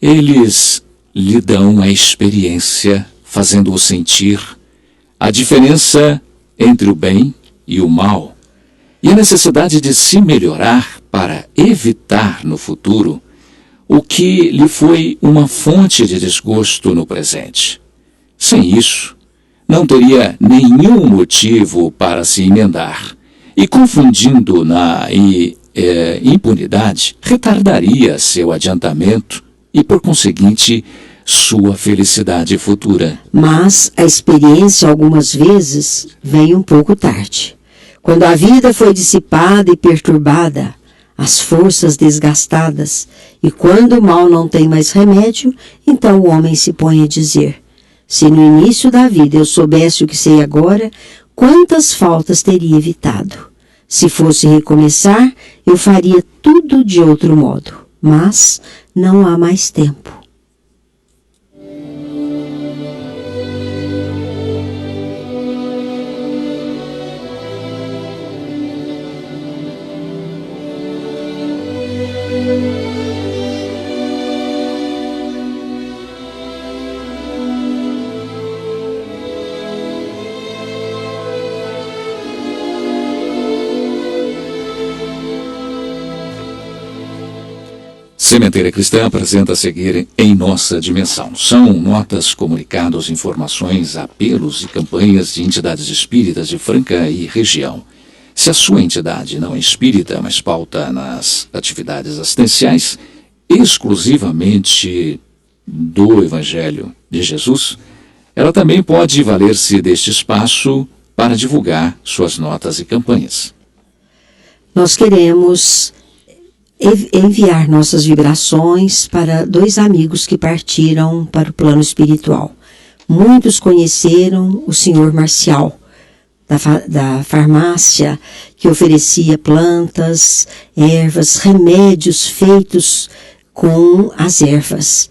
[SPEAKER 3] Eles lhe dão a experiência, fazendo-o sentir a diferença entre o bem e o mal, e a necessidade de se melhorar para evitar no futuro o que lhe foi uma fonte de desgosto no presente. Sem isso, não teria nenhum motivo para se emendar, e confundindo na impunidade, retardaria seu adiantamento e, por conseguinte, sua felicidade futura.
[SPEAKER 2] Mas a experiência, algumas vezes, vem um pouco tarde. Quando a vida foi dissipada e perturbada, as forças desgastadas, e quando o mal não tem mais remédio, então o homem se põe a dizer: se no início da vida eu soubesse o que sei agora, quantas faltas teria evitado? Se fosse recomeçar, eu faria tudo de outro modo. Mas não há mais tempo.
[SPEAKER 3] Sementeira Cristã apresenta a seguir Em Nossa Dimensão. São notas, comunicados, informações, apelos e campanhas de entidades espíritas de Franca e região. Se a sua entidade não é espírita, mas pauta nas atividades assistenciais exclusivamente do Evangelho de Jesus, ela também pode valer-se deste espaço para divulgar suas notas e campanhas.
[SPEAKER 2] Nós queremos enviar nossas vibrações para 2 amigos que partiram para o plano espiritual. Muitos conheceram o senhor Marcial, da farmácia, que oferecia plantas, ervas, remédios feitos com as ervas.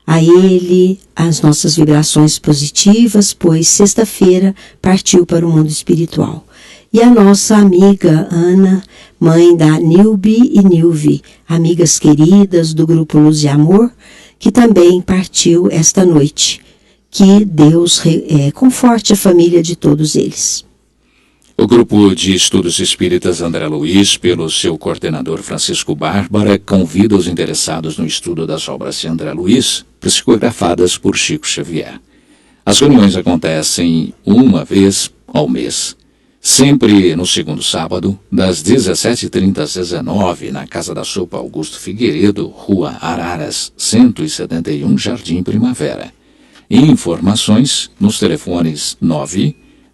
[SPEAKER 2] A ele, as nossas vibrações positivas, pois sexta-feira partiu para o mundo espiritual. E a nossa amiga Ana, mãe da Nilbe e Nilve, amigas queridas do Grupo Luz e Amor, que também partiu esta noite. Que Deus conforte a família de todos eles.
[SPEAKER 3] O Grupo de Estudos Espíritas André Luiz, pelo seu coordenador Francisco Bárbara, convida os interessados no estudo das obras de André Luiz, psicografadas por Chico Xavier. As reuniões acontecem uma vez ao mês, sempre no segundo sábado, das 17h30 às 19h, na Casa da Sopa Augusto Figueiredo, Rua Araras, 171, Jardim Primavera. Informações nos telefones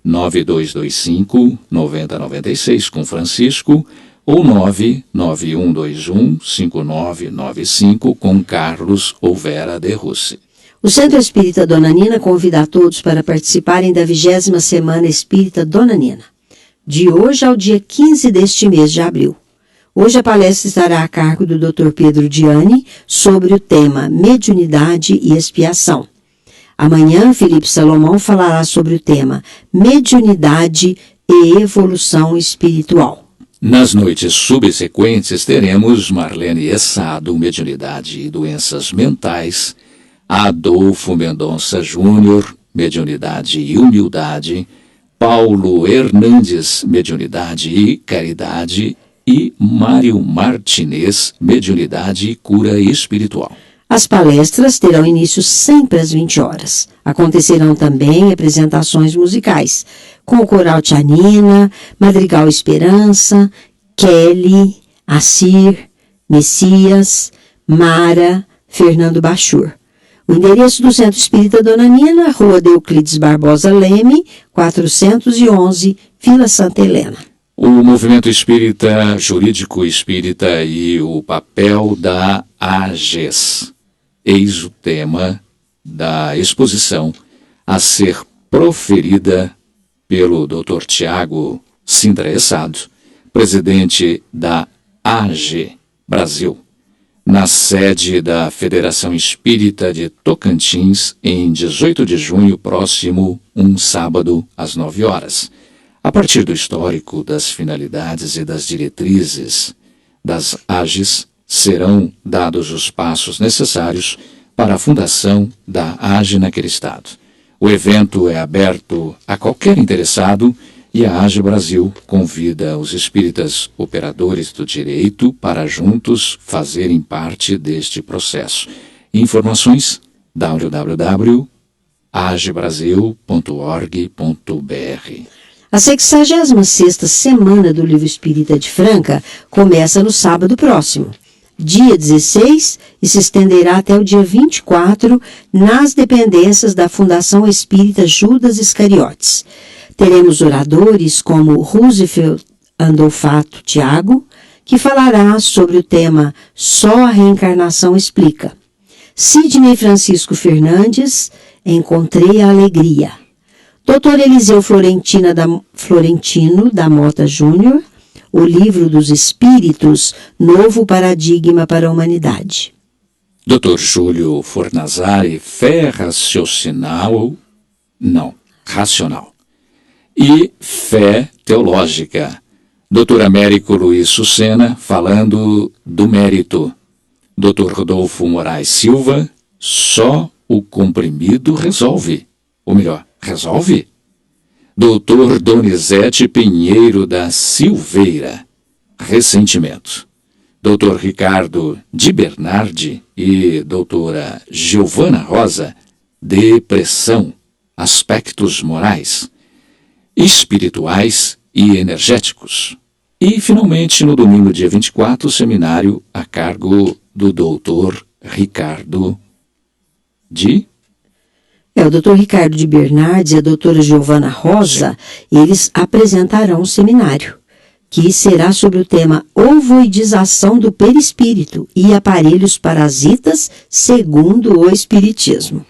[SPEAKER 3] 99225-9096 com Francisco ou 99121-5995 com Carlos ou Vera de Russi.
[SPEAKER 2] O Centro Espírita Dona Nina convida a todos para participarem da 20ª Semana Espírita Dona Nina, de hoje ao dia 15 deste mês de abril. Hoje a palestra estará a cargo do Dr. Pedro Diani sobre o tema Mediunidade e Expiação. Amanhã, Felipe Salomão falará sobre o tema Mediunidade e Evolução Espiritual.
[SPEAKER 3] Nas noites subsequentes teremos Marlene Essado, Mediunidade e Doenças Mentais, Adolfo Mendonça Júnior, Mediunidade e Humildade, Paulo Hernandes, Mediunidade e Caridade, e Mário Martinez, Mediunidade e Cura Espiritual.
[SPEAKER 2] As palestras terão início sempre às 20 horas. Acontecerão também apresentações musicais, com o Coral Tianina, Madrigal Esperança, Kelly, Assir, Messias, Mara, Fernando Bachur. O endereço do Centro Espírita Dona Nina, Rua Euclides Barbosa Leme, 411, Vila Santa Helena.
[SPEAKER 3] O movimento espírita, jurídico espírita e o papel da AGES. Eis o tema da exposição a ser proferida pelo Dr. Tiago Sindraessado, presidente da AG Brasil, na sede da Federação Espírita de Tocantins, em 18 de junho próximo, um sábado, às 9 horas. A partir do histórico das finalidades e das diretrizes das AGES, serão dados os passos necessários para a fundação da AGE naquele estado. O evento é aberto a qualquer interessado e a AGE Brasil convida os espíritas operadores do direito para juntos fazerem parte deste processo. Informações: www.agebrasil.org.br.
[SPEAKER 2] A 66ª Semana do Livro Espírita de Franca começa no sábado próximo, dia 16, e se estenderá até o dia 24, nas dependências da Fundação Espírita Judas Iscariotes. Teremos oradores como Roosevelt Andolfato Tiago, que falará sobre o tema Só a Reencarnação Explica. Sidney Francisco Fernandes, Encontrei a Alegria. Dr. Eliseu Florentino da Mota Júnior, O Livro dos Espíritos, Novo Paradigma para a Humanidade.
[SPEAKER 3] Dr. Júlio Fornazari, Fé Racional e Fé Teológica. Dr. Américo Luiz Sucena, falando do mérito. Dr. Rodolfo Moraes Silva, Só o comprimido resolve. Ou melhor, resolve? Dr. Donizete Pinheiro da Silveira, Ressentimento. Dr. Ricardo Di Bernardi e doutora Giovana Rosa, Depressão, Aspectos Morais, Espirituais e Energéticos. E, finalmente, no domingo, dia 24, o seminário a cargo do Dr. Ricardo
[SPEAKER 2] o Dr. Ricardo Di Bernardi e a doutora Giovana Rosa, eles apresentarão o seminário, que será sobre o tema Ovoidização do Perispírito e Aparelhos Parasitas segundo o Espiritismo.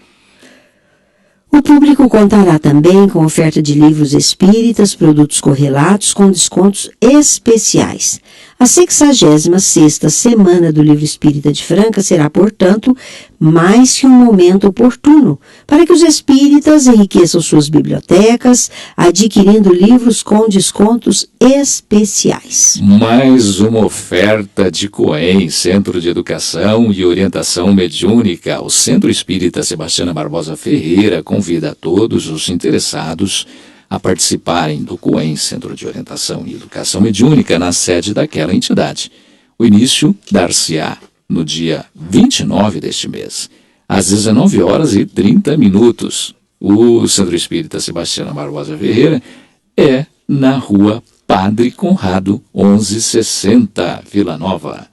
[SPEAKER 2] O público contará também com oferta de livros espíritas, produtos correlatos com descontos especiais. A 66ª Semana do Livro Espírita de Franca será, portanto, mais que um momento oportuno para que os espíritas enriqueçam suas bibliotecas, adquirindo livros com descontos especiais.
[SPEAKER 3] Mais uma oferta de COEM, Centro de Educação e Orientação Mediúnica. O Centro Espírita Sebastiana Barbosa Ferreira convida a todos os interessados a participarem do COEM, Centro de Orientação e Educação Mediúnica, na sede daquela entidade. O início dar-se-á no dia 29 deste mês, às 19h30. O Centro Espírita Sebastiana Barbosa Ferreira é na Rua Padre Conrado, 1160, Vila Nova.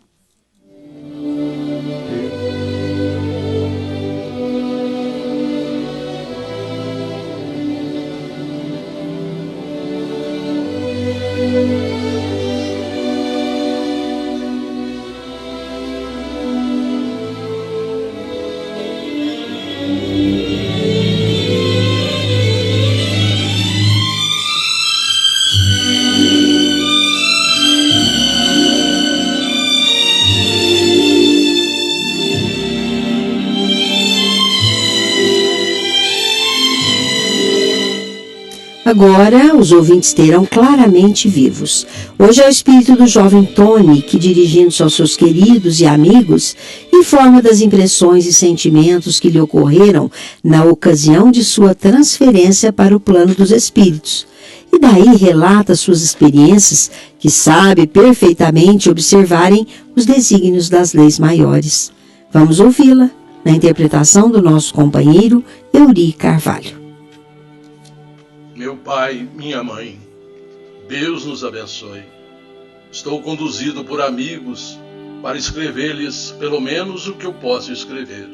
[SPEAKER 2] Agora, os ouvintes terão claramente vivos. Hoje é o espírito do jovem Tony, que, dirigindo-se aos seus queridos e amigos, informa das impressões e sentimentos que lhe ocorreram na ocasião de sua transferência para o plano dos espíritos. e daí relata suas experiências, que sabe perfeitamente observarem os desígnios das leis maiores. Vamos ouvi-la na interpretação do nosso companheiro Euri Carvalho.
[SPEAKER 6] Meu pai, minha mãe, Deus nos abençoe. Estou conduzido por amigos para escrever-lhes pelo menos o que eu posso escrever.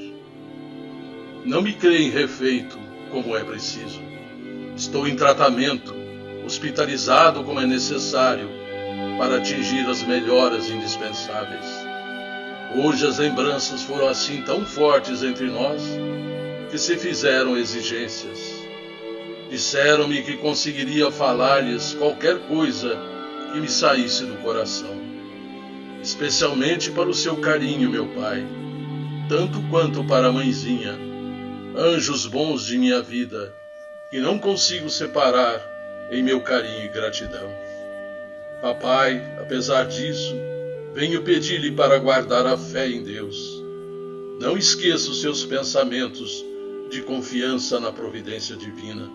[SPEAKER 6] Não me creem refeito como é preciso. Estou em tratamento, hospitalizado como é necessário para atingir as melhoras indispensáveis. Hoje as lembranças foram assim tão fortes entre nós que se fizeram exigências. Disseram-me que conseguiria falar-lhes qualquer coisa que me saísse do coração, especialmente para o seu carinho, meu pai, tanto quanto para a mãezinha, anjos bons de minha vida, que não consigo separar em meu carinho e gratidão. Papai, apesar disso, venho pedir-lhe para guardar a fé em Deus. Não esqueça os seus pensamentos de confiança na providência divina.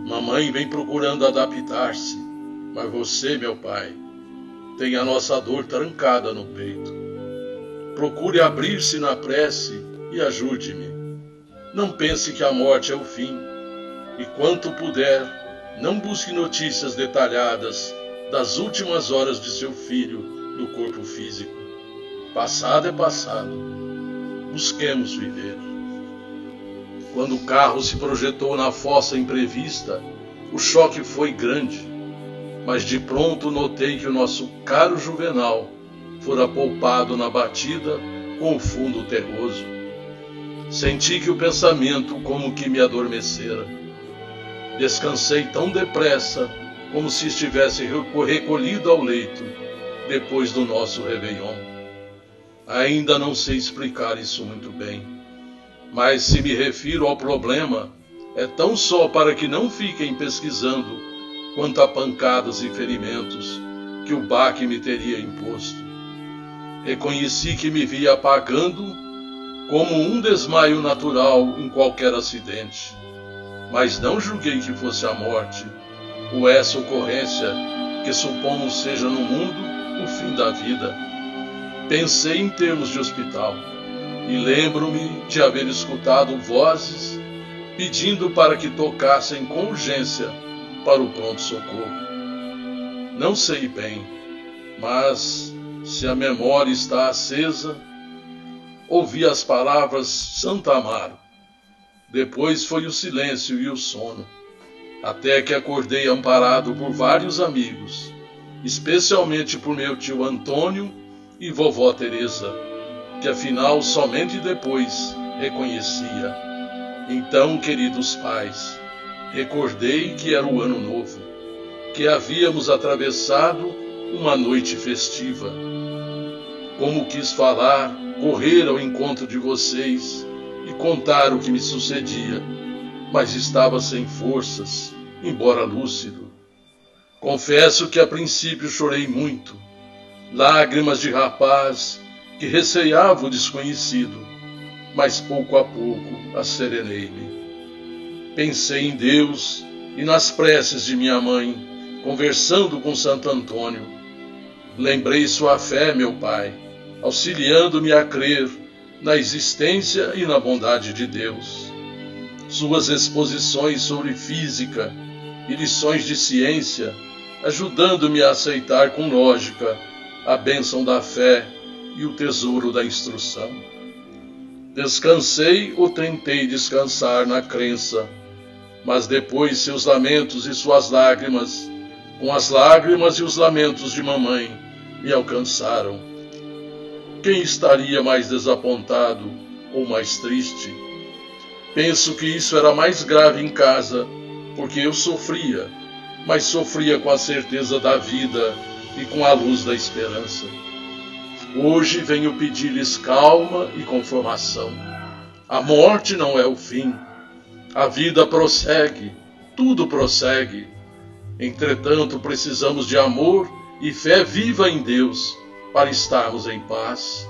[SPEAKER 6] Mamãe vem procurando adaptar-se, mas você, meu pai, tem a nossa dor trancada no peito. Procure abrir-se na prece e ajude-me. Não pense que a morte é o fim, e quanto puder, não busque notícias detalhadas das últimas horas de seu filho no corpo físico. Passado é passado. Busquemos viver. Quando o carro se projetou na fossa imprevista, o choque foi grande, mas de pronto notei que o nosso caro Juvenal fora poupado na batida com o fundo terroso. Senti que o pensamento como que me adormecera. Descansei tão depressa como se estivesse recolhido ao leito depois do nosso Réveillon. Ainda não sei explicar isso muito bem, mas se me refiro ao problema, é tão só para que não fiquem pesquisando quanto a pancadas e ferimentos que o baque me teria imposto. Reconheci que me via apagando como um desmaio natural em qualquer acidente, mas não julguei que fosse a morte, ou essa ocorrência que supomos seja no mundo o fim da vida. Pensei em termos de hospital, e lembro-me de haver escutado vozes pedindo para que tocassem com urgência para o pronto-socorro. Não sei bem, mas se a memória está acesa, ouvi as palavras Santa Amaro. Depois foi o silêncio e o sono, até que acordei amparado por vários amigos, especialmente por meu tio Antônio e vovó Teresa, que afinal somente depois reconhecia. Então, queridos pais, recordei que era o ano novo, que havíamos atravessado uma noite festiva. Como quis falar, correr ao encontro de vocês e contar o que me sucedia, mas estava sem forças, embora lúcido. Confesso que a princípio chorei muito, lágrimas de rapaz que receava o desconhecido, mas pouco a pouco asserenei-me. Pensei em Deus e nas preces de minha mãe, conversando com Santo Antônio. Lembrei sua fé, meu pai, auxiliando-me a crer na existência e na bondade de Deus. Suas exposições sobre física e lições de ciência, ajudando-me a aceitar com lógica a bênção da fé e o tesouro da instrução. Descansei ou tentei descansar na crença, mas depois seus lamentos e suas lágrimas, com as lágrimas e os lamentos de mamãe, me alcançaram. Quem estaria mais desapontado ou mais triste? Penso que isso era mais grave em casa, porque eu sofria, mas sofria com a certeza da vida e com a luz da esperança. Hoje venho pedir-lhes calma e conformação. A morte não é o fim. A vida prossegue, tudo prossegue. Entretanto, precisamos de amor e fé viva em Deus para estarmos em paz.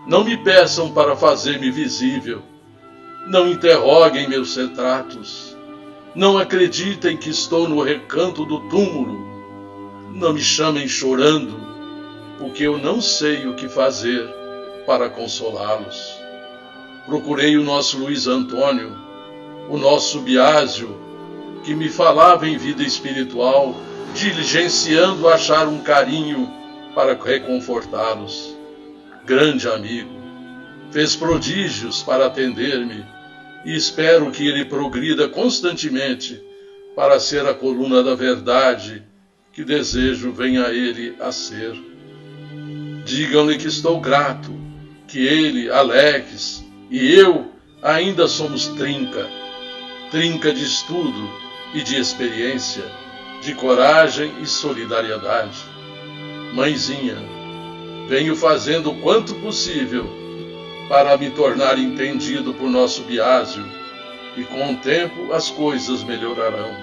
[SPEAKER 6] Não me peçam para fazer-me visível. Não interroguem meus retratos. Não acreditem que estou no recanto do túmulo. Não me chamem chorando, porque eu não sei o que fazer para consolá-los. Procurei o nosso Luiz Antônio, o nosso Biásio, que me falava em vida espiritual, diligenciando achar um carinho para reconfortá-los. Grande amigo, fez prodígios para atender-me e espero que ele progrida constantemente para ser a coluna da verdade que desejo venha ele a ser. Digam-lhe que estou grato, que ele, Alex e eu ainda somos trinca de estudo e de experiência, de coragem e solidariedade. Mãezinha, venho fazendo o quanto possível para me tornar entendido por nosso Biásio, e com o tempo as coisas melhorarão.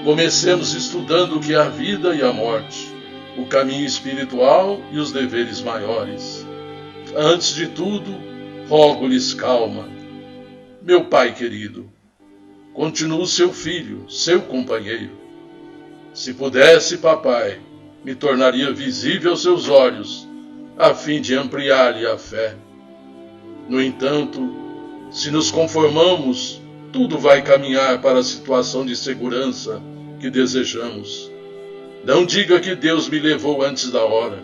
[SPEAKER 6] Comecemos estudando o que é a vida e a morte, o caminho espiritual e os deveres maiores. Antes de tudo, rogo-lhes calma. Meu pai querido, continuo seu filho, seu companheiro. Se pudesse, papai, me tornaria visível aos seus olhos, a fim de ampliar-lhe a fé. No entanto, se nos conformamos, tudo vai caminhar para a situação de segurança que desejamos. Não diga que Deus me levou antes da hora,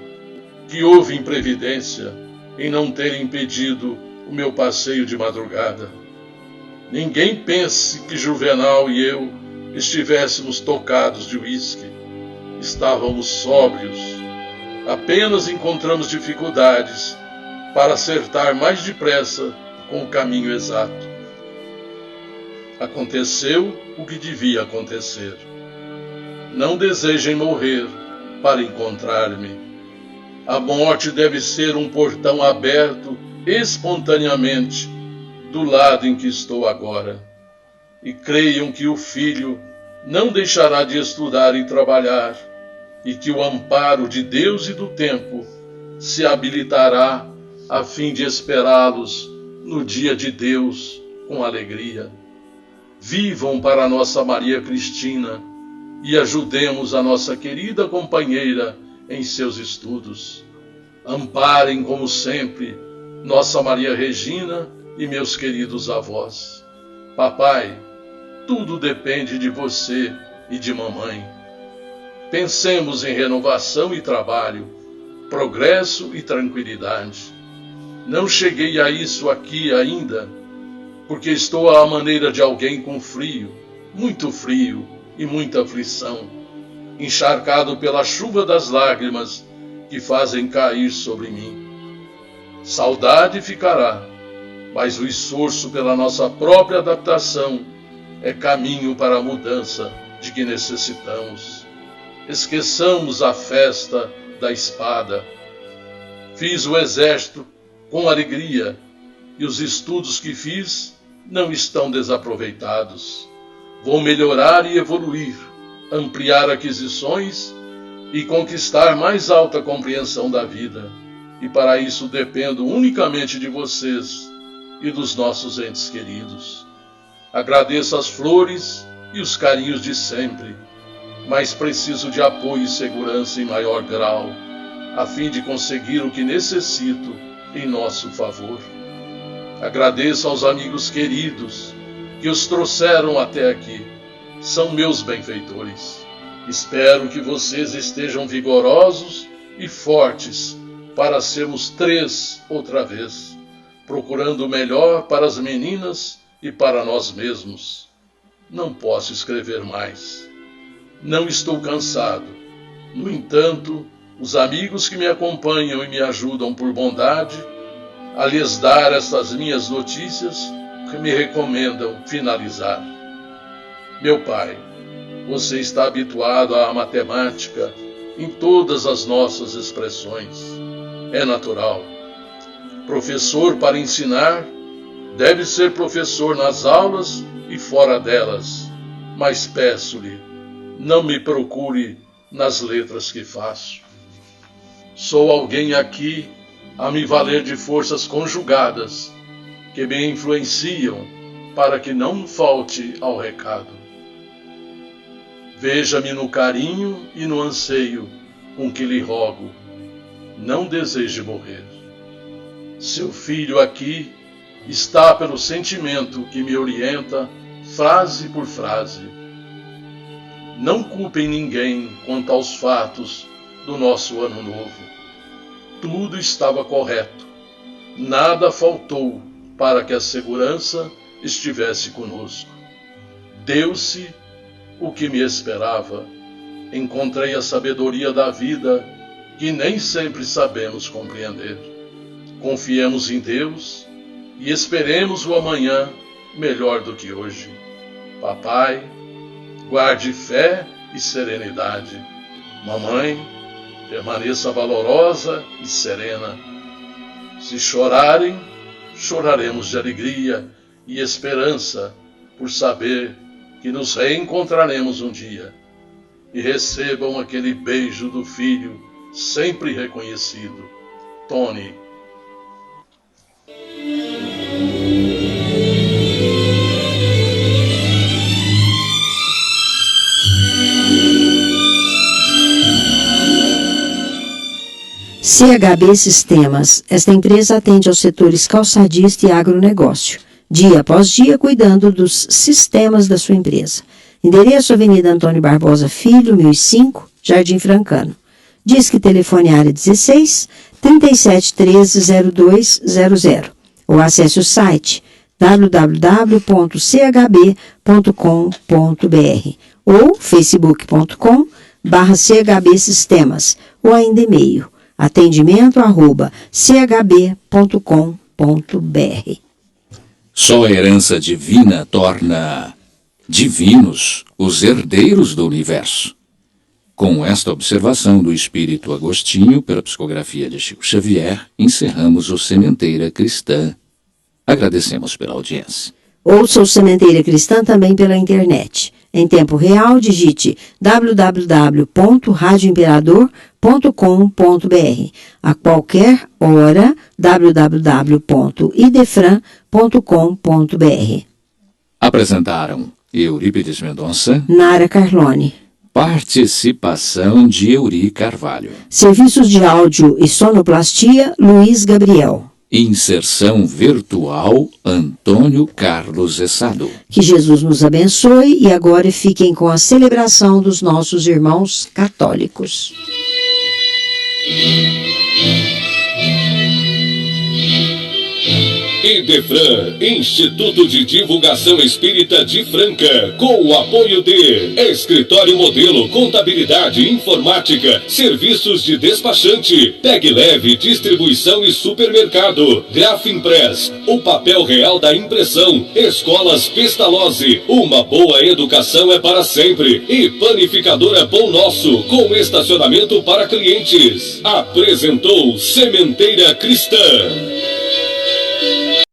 [SPEAKER 6] que houve imprevidência em não ter impedido o meu passeio de madrugada. Ninguém pense que Juvenal e eu estivéssemos tocados de uísque. Estávamos sóbrios. Apenas encontramos dificuldades para acertar mais depressa com o caminho exato. Aconteceu o que devia acontecer. Não desejem morrer para encontrar-me. A morte deve ser um portão aberto espontaneamente do lado em que estou agora. E creiam que o filho não deixará de estudar e trabalhar, e que o amparo de Deus e do tempo se habilitará a fim de esperá-los no dia de Deus com alegria. Vivam para nossa Maria Cristina e ajudemos a nossa querida companheira em seus estudos. Amparem, como sempre, nossa Maria Regina e meus queridos avós. Papai, tudo depende de você e de mamãe. Pensemos em renovação e trabalho, progresso e tranquilidade. Não cheguei a isso aqui ainda, porque estou à maneira de alguém com frio, muito frio e muita aflição, encharcado pela chuva das lágrimas que fazem cair sobre mim. Saudade ficará, mas o esforço pela nossa própria adaptação é caminho para a mudança de que necessitamos. Esqueçamos a festa da espada. Fiz o exército com alegria e os estudos que fiz não estão desaproveitados. Vou melhorar e evoluir, ampliar aquisições e conquistar mais alta compreensão da vida. E para isso dependo unicamente de vocês e dos nossos entes queridos. Agradeço as flores e os carinhos de sempre, mas preciso de apoio e segurança em maior grau, a fim de conseguir o que necessito em nosso favor. Agradeço aos amigos queridos que os trouxeram até aqui. São meus benfeitores. Espero que vocês estejam vigorosos e fortes para sermos 3 outra vez, procurando o melhor para as meninas e para nós mesmos. Não posso escrever mais. Não estou cansado. No entanto, os amigos que me acompanham e me ajudam por bondade, a lhes dar estas minhas notícias, que me recomendam finalizar. Meu pai, você está habituado à matemática em todas as nossas expressões. É natural. Professor para ensinar deve ser professor nas aulas e fora delas, mas peço-lhe, não me procure nas letras que faço. Sou alguém aqui a me valer de forças conjugadas que me influenciam para que não falte ao recado. Veja-me no carinho e no anseio com que lhe rogo, não deseje morrer. Seu filho aqui está pelo sentimento que me orienta frase por frase. Não culpem ninguém quanto aos fatos do nosso ano novo. Tudo estava correto. Nada faltou para que a segurança estivesse conosco. Deu-se o que me esperava. Encontrei a sabedoria da vida que nem sempre sabemos compreender. Confiemos em Deus e esperemos o amanhã melhor do que hoje. Papai, guarde fé e serenidade. Mamãe, permaneça valorosa e serena. Se chorarem, choraremos de alegria e esperança por saber que nos reencontraremos um dia. E recebam aquele beijo do filho sempre reconhecido. Tony.
[SPEAKER 2] CHB Sistemas. Esta empresa atende aos setores calçadista e agronegócio, dia após dia cuidando dos sistemas da sua empresa. Endereço: Avenida Antônio Barbosa Filho, 1005, Jardim Francano. Disque telefone área 16 3713 0200 ou acesse o site www.chb.com.br ou facebook.com/CHB Sistemas ou ainda e-mail atendimento@chb.com.br.
[SPEAKER 3] Só a herança divina torna divinos os herdeiros do universo. Com esta observação do Espírito Agostinho, pela psicografia de Chico Xavier, encerramos o Sementeira Cristã. Agradecemos pela audiência.
[SPEAKER 2] Ouça o Sementeira Cristã também pela internet. Em tempo real, digite www.radioimperador.com.br. A qualquer hora, www.idefran.com.br.
[SPEAKER 3] Apresentaram Eurípides Mendonça,
[SPEAKER 2] Nara Carlone.
[SPEAKER 3] Participação de Euri Carvalho.
[SPEAKER 2] Serviços de áudio e sonoplastia, Luiz Gabriel.
[SPEAKER 3] Inserção virtual, Antônio Carlos Essado.
[SPEAKER 2] Que Jesus nos abençoe e agora fiquem com a celebração dos nossos irmãos católicos.
[SPEAKER 1] Idefran, Instituto de Divulgação Espírita de Franca, com o apoio de Escritório Modelo, Contabilidade, Informática, Serviços de Despachante, Tag Leve, Distribuição e Supermercado, Grafimpress, o papel real da impressão, Escolas Pestalozzi, uma boa educação é para sempre, e Panificadora Pão Nosso, com estacionamento para clientes. Apresentou Sementeira Cristã.